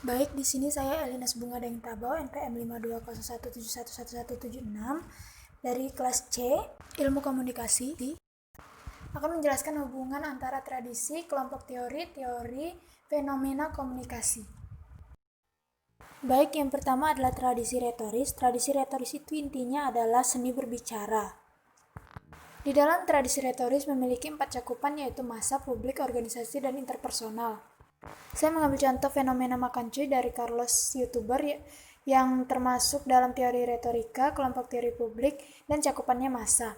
Baik, di sini saya Elina Bunga Deng Tabau, NPM 5201711176 dari kelas C, Ilmu Komunikasi, akan menjelaskan hubungan antara tradisi, kelompok teori, fenomena komunikasi. Baik, yang pertama adalah tradisi retoris. Tradisi retoris itu intinya adalah seni berbicara. Di dalam tradisi retoris memiliki 4 cakupan, yaitu massa, publik, organisasi, dan interpersonal. Saya mengambil contoh fenomena makan cuy dari Carlos, YouTuber yang termasuk dalam teori retorika, kelompok teori publik, dan cakupannya massa.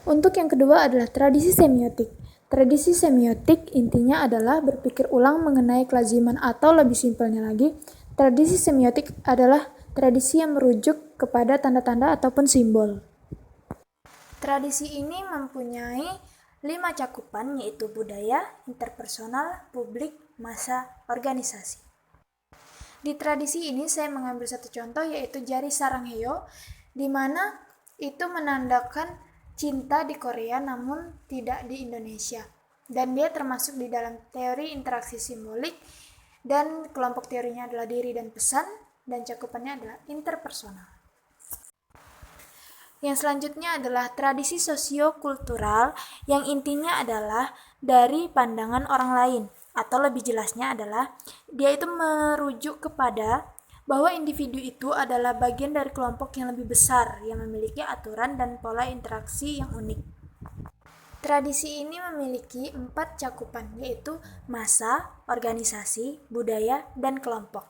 Untuk yang kedua adalah tradisi semiotik. Tradisi semiotik intinya adalah berpikir ulang mengenai kelaziman, atau lebih simpelnya lagi, tradisi semiotik adalah tradisi yang merujuk kepada tanda-tanda ataupun simbol. Tradisi ini mempunyai 5 cakupan, yaitu budaya, interpersonal, publik, massa, organisasi. Di tradisi ini saya mengambil satu contoh, yaitu Jari Sarangheo, di mana itu menandakan cinta di Korea namun tidak di Indonesia. Dan dia termasuk di dalam teori interaksi simbolik, dan kelompok teorinya adalah diri dan pesan, dan cakupannya adalah interpersonal. Yang selanjutnya adalah tradisi sosiokultural, yang intinya adalah dari pandangan orang lain, atau lebih jelasnya adalah dia itu merujuk kepada bahwa individu itu adalah bagian dari kelompok yang lebih besar yang memiliki aturan dan pola interaksi yang unik. Tradisi ini memiliki 4 cakupan, yaitu massa, organisasi, budaya, dan kelompok.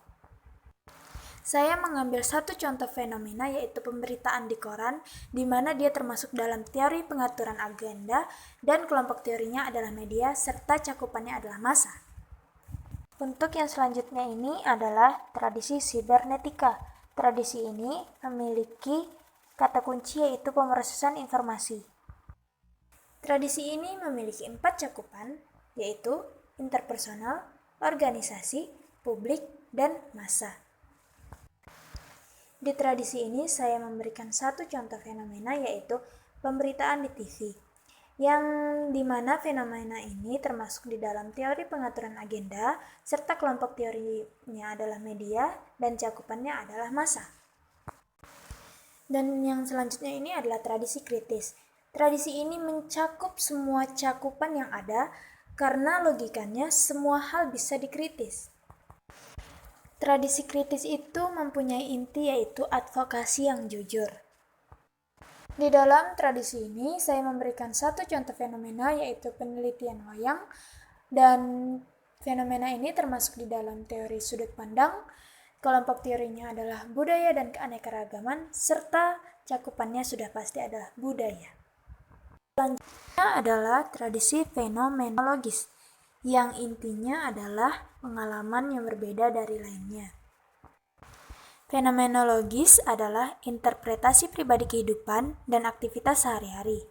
Saya mengambil satu contoh fenomena, yaitu pemberitaan di koran, di mana dia termasuk dalam teori pengaturan agenda, dan kelompok teorinya adalah media, serta cakupannya adalah massa. Untuk yang selanjutnya ini adalah tradisi sibernetika. Tradisi ini memiliki kata kunci, yaitu pemrosesan informasi. Tradisi ini memiliki 4 cakupan, yaitu interpersonal, organisasi, publik, dan massa. Di tradisi ini saya memberikan satu contoh fenomena, yaitu pemberitaan di TV, yang dimana fenomena ini termasuk di dalam teori pengaturan agenda, serta kelompok teorinya adalah media, dan cakupannya adalah massa. Dan yang selanjutnya ini adalah tradisi kritis. Tradisi ini mencakup semua cakupan yang ada, karena logikanya semua hal bisa dikritis. Tradisi kritis itu mempunyai inti, yaitu advokasi yang jujur. Di dalam tradisi ini saya memberikan satu contoh fenomena, yaitu penelitian wayang, dan fenomena ini termasuk di dalam teori sudut pandang, kelompok teorinya adalah budaya dan keanekaragaman, serta cakupannya sudah pasti adalah budaya. Selanjutnya adalah tradisi fenomenologis, yang intinya adalah pengalaman yang berbeda dari lainnya. Fenomenologis adalah interpretasi pribadi kehidupan dan aktivitas sehari-hari.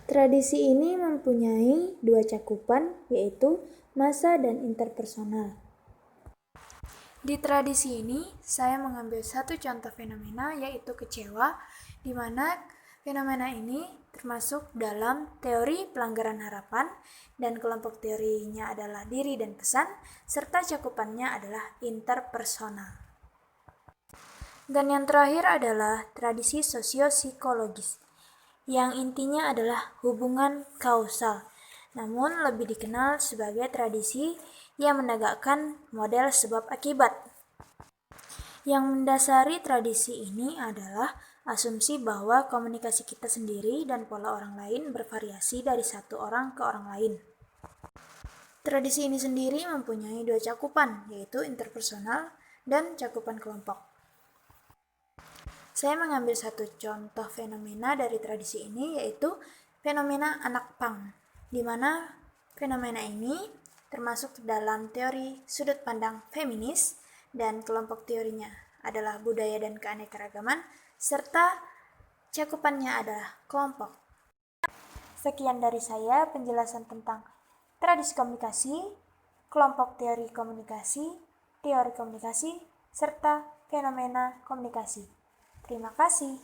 Tradisi ini mempunyai 2 cakupan, yaitu massa dan interpersonal. Di tradisi ini saya mengambil satu contoh fenomena, yaitu kecewa, di mana fenomena ini termasuk dalam teori pelanggaran harapan, dan kelompok teorinya adalah diri dan pesan, serta cakupannya adalah interpersonal. Dan yang terakhir adalah tradisi sosiopsikologis, yang intinya adalah hubungan kausal, namun lebih dikenal sebagai tradisi yang menegakkan model sebab akibat. Yang mendasari tradisi ini adalah asumsi bahwa komunikasi kita sendiri dan pola orang lain bervariasi dari satu orang ke orang lain. Tradisi ini sendiri mempunyai 2 cakupan, yaitu interpersonal dan cakupan kelompok. Saya mengambil satu contoh fenomena dari tradisi ini, yaitu fenomena anak pang, di mana fenomena ini termasuk dalam teori sudut pandang feminis, dan kelompok teorinya adalah budaya dan keanekaragaman, serta cakupannya adalah kelompok. Sekian dari saya penjelasan tentang tradisi komunikasi, kelompok teori komunikasi, serta fenomena komunikasi. Terima kasih.